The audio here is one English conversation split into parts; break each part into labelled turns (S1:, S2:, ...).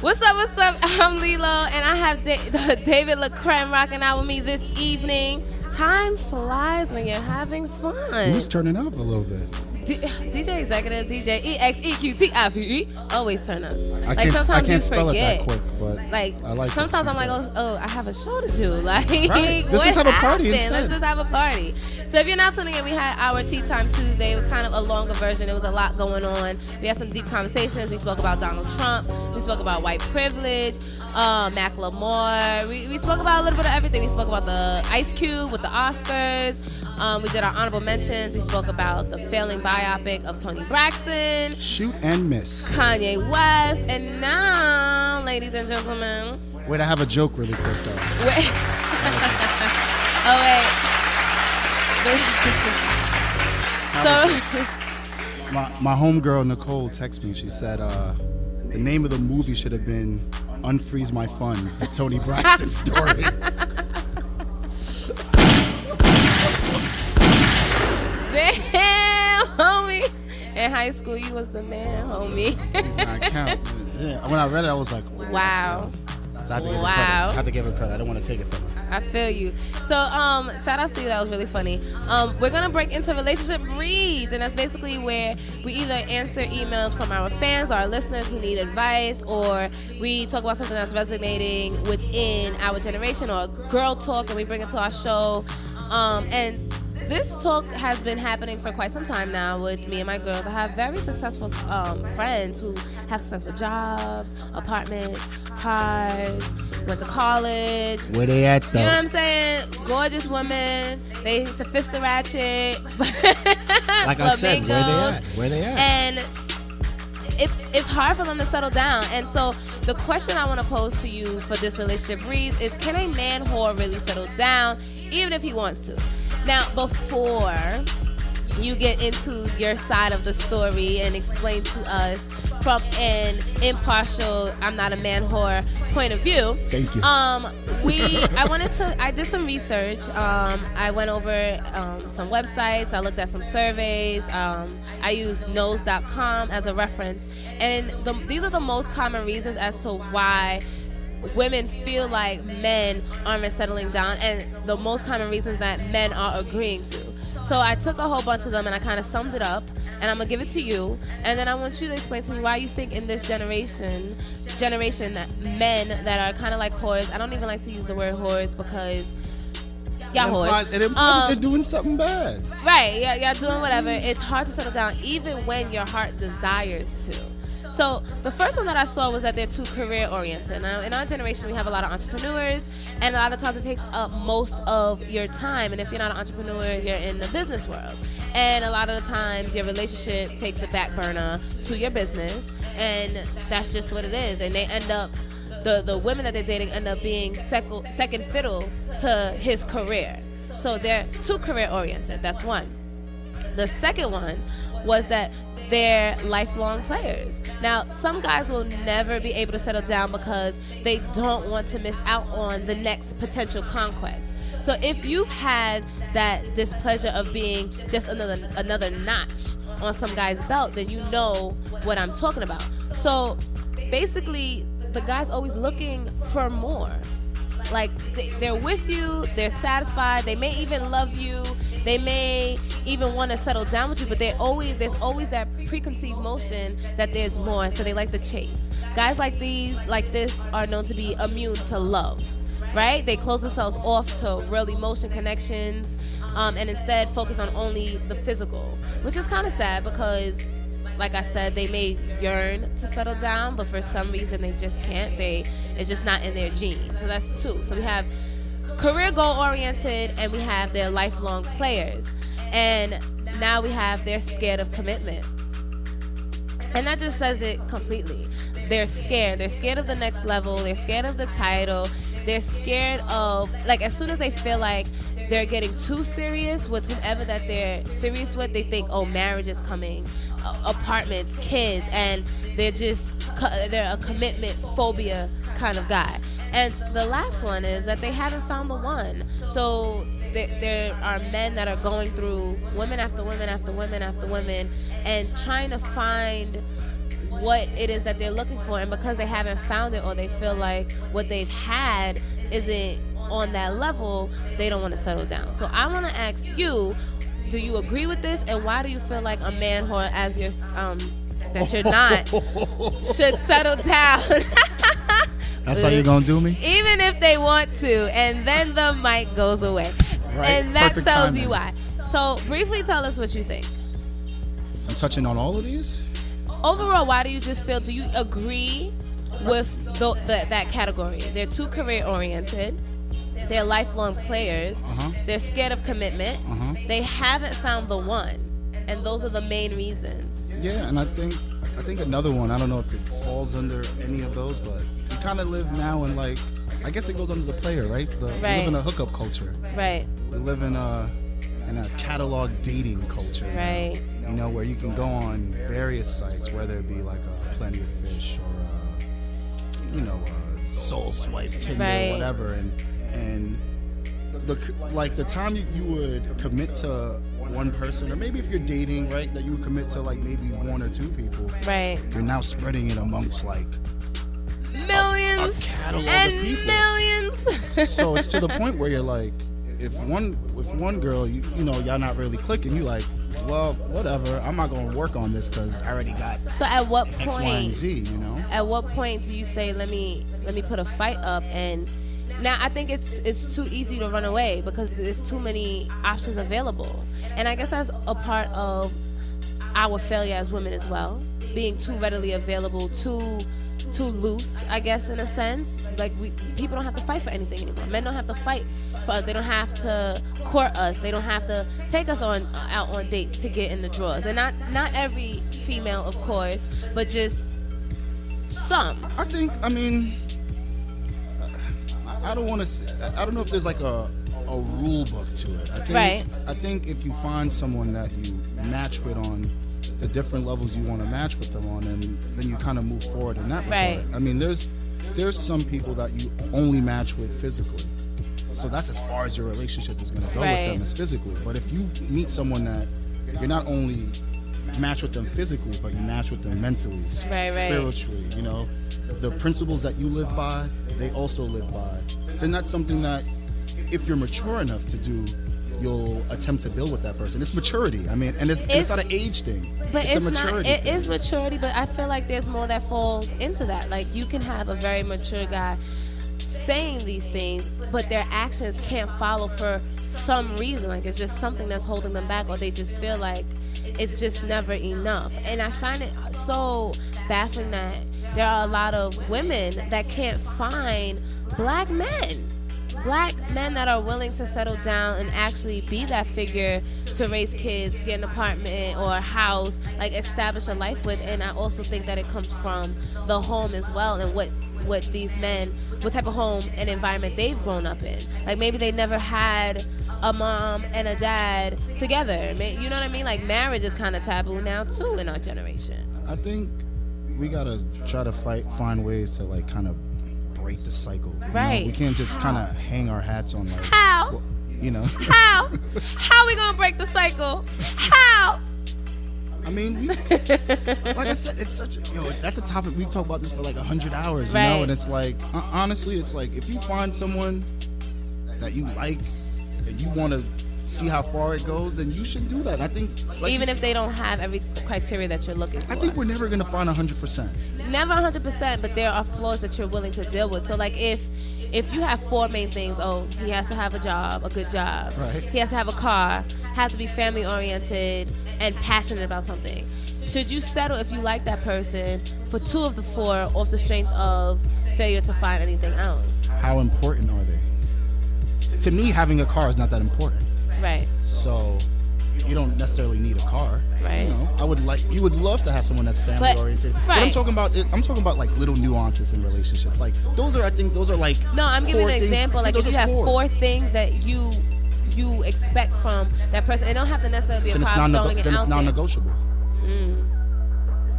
S1: What's up, what's up? I'm Lilo, and I have David LaCreme rocking out with me this evening. Time flies when you're having fun.
S2: Who's turning up a little bit?
S1: DJ Executive, DJ EXEQTIVE, always turn up.
S2: I can't spell it that quick, but I like
S1: sometimes I'm like, oh, I have a show to do. Like,
S2: right. Let's just have a party instead.
S1: Let's just have a party. So if you're not tuning in, we had our Tea Time Tuesday. It was kind of a longer version. There was a lot going on. We had some deep conversations. We spoke about Donald Trump. We spoke about white privilege, Macklemore. We spoke about a little bit of everything. We spoke about the Ice Cube with the Oscars. We did our honorable mentions. We spoke about the failing biopic of Toni Braxton.
S2: Shoot and miss.
S1: Kanye West. And now, ladies and gentlemen.
S2: Wait, I have a joke really quick, though.
S1: Wait. Oh, wait.
S2: My homegirl, Nicole, texted me. She said the name of the movie should have been Unfreeze My Funds, the Toni Braxton story.
S1: Damn, homie. In high school, you was the man, homie.
S2: He's my account. Yeah. When I read it, I was like, oh,
S1: wow.
S2: So I had to give her credit. I don't want to take it from her.
S1: I feel you. So, shout out to you. That was really funny. We're going to break into relationship reads, and that's basically where we either answer emails from our fans or our listeners who need advice, or we talk about something that's resonating within our generation, or girl talk, and we bring it to our show. And this talk has been happening for quite some time now with me and my girls. I have very successful friends who have successful jobs, apartments, cars, went to college.
S2: Where they at, though?
S1: You know what I'm saying? Gorgeous women. They sophisticated.
S2: Like I said, where they at?
S1: And it's hard for them to settle down. And so the question I want to pose to you for this relationship reads is, can a man whore really settle down even if he wants to? Now, before you get into your side of the story and explain to us from an impartial, I'm not a man whore point of view.
S2: Thank you.
S1: I did some research. I went over some websites. I looked at some surveys. I used knows.com as a reference. And these are the most common reasons as to why women feel like men aren't settling down, and the most common reasons that men are agreeing to. So I took a whole bunch of them and I kind of summed it up, and I'm gonna give it to you, and then I want you to explain to me why you think in this generation that men that are kind of like whores. I don't even like to use the word whores because y'all whores.
S2: It implies that they're doing something bad.
S1: Right? Yeah, y'all doing whatever. It's hard to settle down even when your heart desires to. So the first one that I saw was that they're too career oriented. Now in our generation we have a lot of entrepreneurs, and a lot of times it takes up most of your time, and if you're not an entrepreneur, you're in the business world, and a lot of the times your relationship takes the back burner to your business, and that's just what it is. And they end up, the women that they're dating end up being second fiddle to his career. So they're too career oriented. That's one. The second one was that they're lifelong players. Now, some guys will never be able to settle down because they don't want to miss out on the next potential conquest. So if you've had that displeasure of being just another notch on some guy's belt, then you know what I'm talking about. So basically, the guy's always looking for more. Like, they're with you, they're satisfied, they may even love you, they may even want to settle down with you, but there's always that preconceived notion that there's more, so they like to chase. Guys like this are known to be immune to love, right? They close themselves off to real emotion connections, and instead focus on only the physical, which is kind of sad because, like I said, they may yearn to settle down, but for some reason they just can't. It's just not in their genes. So that's two. So we have career goal oriented, and we have their lifelong players. And now we have they're scared of commitment. And that just says it completely. They're scared. They're scared of the next level. They're scared of the title. They're scared of, like, as soon as they feel like they're getting too serious with whomever that they're serious with, they think, oh, marriage is coming, apartments, kids, and they're a commitment phobia kind of guy. And the last one is that they haven't found the one. So there are men that are going through women after women after women after women and trying to find what it is that they're looking for, and because they haven't found it or they feel like what they've had isn't on that level, they don't want to settle down. So I want to ask you, do you agree with this, and why do you feel like a man who, as your that you're not, should settle down?
S2: That's how you're gonna do me?
S1: Even if they want to, and then the mic goes away.
S2: Right.
S1: And that
S2: Perfect
S1: tells
S2: timing.
S1: you why. So briefly tell us what you think.
S2: I'm touching on all of these?
S1: Overall, why do you just feel, do you agree with that category? They're too career oriented. They're lifelong players. They're scared of commitment. They haven't found the one. And those are the main reasons.
S2: Yeah, and I think another one, I don't know if it falls under any of those, but we kind of live now in like, I guess it goes under the player, right? We live in a hookup culture.
S1: Right.
S2: We live in a catalog dating culture.
S1: Right.
S2: You know, where you can go on various sites, whether it be like Plenty of Fish or Soul Swipe, Tinder,
S1: Right.
S2: whatever, and the time you would commit to one person, or maybe if you're dating, right, that you would commit to like maybe one or two people.
S1: Right.
S2: You're now spreading it amongst like
S1: millions
S2: a catalog
S1: and
S2: of people.
S1: millions.
S2: So it's to the point where you're like, if one girl, y'all not really clicking, you like, well, whatever, I'm not gonna work on this because I already got
S1: So at what point?
S2: X, Y, and Z,
S1: At what point do you say, let me put a fight up? And now I think it's too easy to run away because there's too many options available. And I guess that's a part of our failure as women as well, being too readily available, too loose, I guess, in a sense. Like people don't have to fight for anything anymore. Men don't have to fight for us. They don't have to court us. They don't have to take us out on dates to get in the drawers. And not every female, of course, but just some.
S2: I don't know if there's like a rule book to it. I think if you find someone that you match with on the different levels you want to match with them on, and then you kind of move forward in that regard. I mean, there's some people that you only match with physically, so that's as far as your relationship is going to go with them, is physically. But if you meet someone that you're not only match with them physically, but you match with them mentally, spiritually, the principles that you live by, they also live by, then that's something that, if you're mature enough to do, you'll attempt to build with that person. It's maturity. I mean, and it's not an age thing.
S1: But
S2: it's a maturity
S1: not. It
S2: thing.
S1: is maturity, but I feel like there's more that falls into that. Like you can have a very mature guy saying these things, but their actions can't follow for some reason. Like it's just something that's holding them back, or they just feel like it's just never enough. And I find it so baffling that there are a lot of women that can't find black men that are willing to settle down and actually be that figure to raise kids, get an apartment or a house, like establish a life with. And I also think that it comes from the home as well, and what these men, what type of home and environment they've grown up in. Like maybe they never had a mom and a dad together. You know what I mean? Like marriage is kind of taboo now too in our generation.
S2: I think we gotta try to find ways to like kind of break the cycle.
S1: Right.
S2: We can't just kind of hang our hats on like
S1: how. How? How we gonna break the cycle? How?
S2: I mean, like I said, it's such that's a topic we talk about this for like 100 hours, you know, and it's like honestly, it's like if you find someone that you like and you want to see how far it goes, then you should do that. I think
S1: even if they don't have every criteria that you're looking for.
S2: I think we're never gonna find 100%.
S1: Never 100%, but there are flaws that you're willing to deal with. So like if you have four main things, he has to have a job, a good job.
S2: Right.
S1: He has to have a car, has to be family oriented and passionate about something. Should you settle if you like that person for two of the four off the strength of failure to find anything else?
S2: How important are they? To me, having a car is not that important.
S1: Right.
S2: So you don't necessarily need a car.
S1: Right.
S2: You would love to have someone that's family oriented.
S1: Right.
S2: But I'm talking about like little nuances in relationships. Like those are like
S1: No, I'm giving an example. Like if you have four things that you expect from that person, it don't have to necessarily be a problem throwing it out there.
S2: Then it's non-negotiable.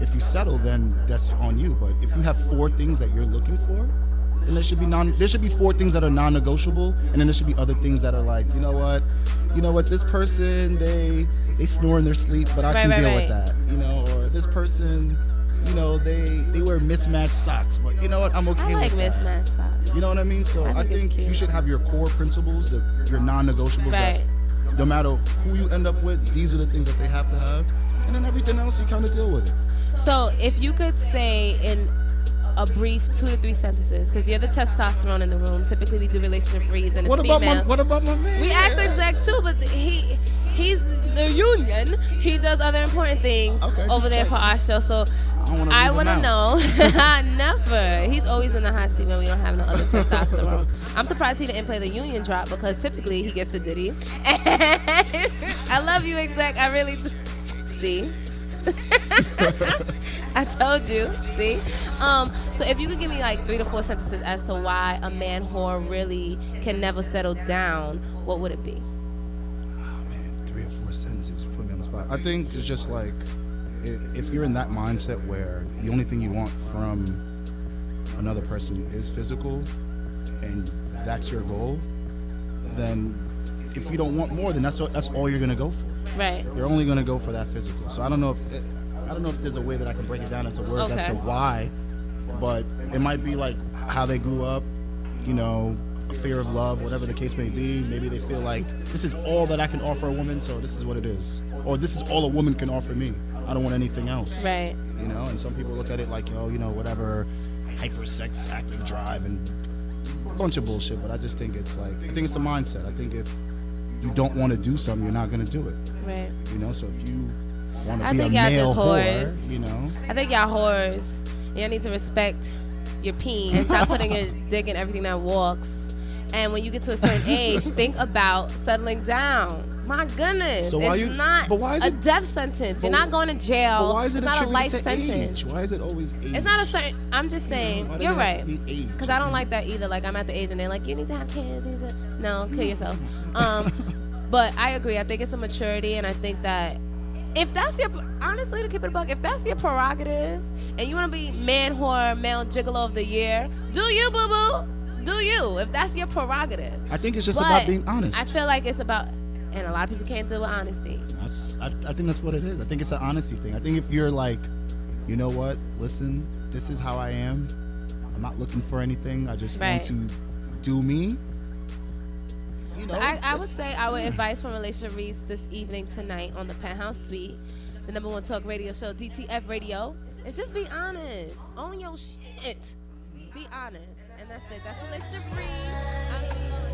S2: If you settle, then that's on you. But if you have four things that you're looking for, then there should be four things that are non-negotiable, and then there should be other things that are like, you know what, this person they snore in their sleep, but I can deal with that, or this person, you know, they wear mismatched socks, but you know what? I'm okay with that. I like
S1: mismatched socks.
S2: You know what I mean? So I think you should have your core principles, your non-negotiables.
S1: Right.
S2: That no matter who you end up with, these are the things that they have to have, and then everything else you kind of deal with it.
S1: So if you could say in a brief 2 to 3 sentences, because you're the testosterone in the room. Typically, we do relationship reads, and it's females.
S2: What about my man?
S1: We asked Exec too, but he's the union. He does other important things over there for our show. So I want to know. Never. He's always in the hot seat when we don't have no other testosterone. I'm surprised he didn't play the union drop, because typically he gets the ditty. I love you, Exec. I really do. See? I told you. See? So if you could give me like 3 to 4 sentences as to why a man whore really can never settle down, what would it be?
S2: Oh man, 3 or 4 sentences put me on the spot. I think it's just like, if you're in that mindset where the only thing you want from another person is physical, and that's your goal, then if you don't want more, then that's all you're gonna go for.
S1: Right.
S2: You're only gonna go for that physical. So I don't know if there's a way that I can break it down into words as to why, but it might be like how they grew up, you know, a fear of love, whatever the case may be. Maybe they feel like this is all that I can offer a woman, so this is what it is, or this is all a woman can offer me. I don't want anything else.
S1: Right.
S2: You know, and some people look at it like, oh, you know, whatever, hyper sex, active drive, and a bunch of bullshit. But I just think it's like, I think it's a mindset. I think if you don't want to do something, you're not going to do it.
S1: Right.
S2: You know, so if you want to be a male whore, you know.
S1: I think y'all whores. Y'all need to respect your peen and stop putting your dick in everything that walks. And when you get to a certain age, think about settling down. My goodness,
S2: so
S1: it's not a death sentence. You're not going to jail.
S2: But why is it
S1: it's not a life sentence?
S2: Age? Why is it always age?
S1: It's not a certain. I'm just saying. You're right. Because I don't like that either. Like, I'm at the age and they're like, you need to have kids. No, kill yourself. But I agree. I think it's a maturity, and I think that if that's your, honestly, to keep it a buck, if that's your prerogative and you want to be man whore, male gigolo of the year, do you, boo boo? Do you? If that's your prerogative.
S2: I think it's just about being honest.
S1: I feel like it's about. And a lot of people can't deal with honesty.
S2: I think that's what it is. I think it's an honesty thing. I think if you're like, you know what, listen, this is how I am. I'm not looking for anything. I just want to do me. You know,
S1: so I would say our advice from Relationship Reads this evening, tonight, on the Penthouse Suite, the #1 talk radio show, DTF Radio, is just be honest. Own your shit. Be honest. And that's it. That's Relationship Reads.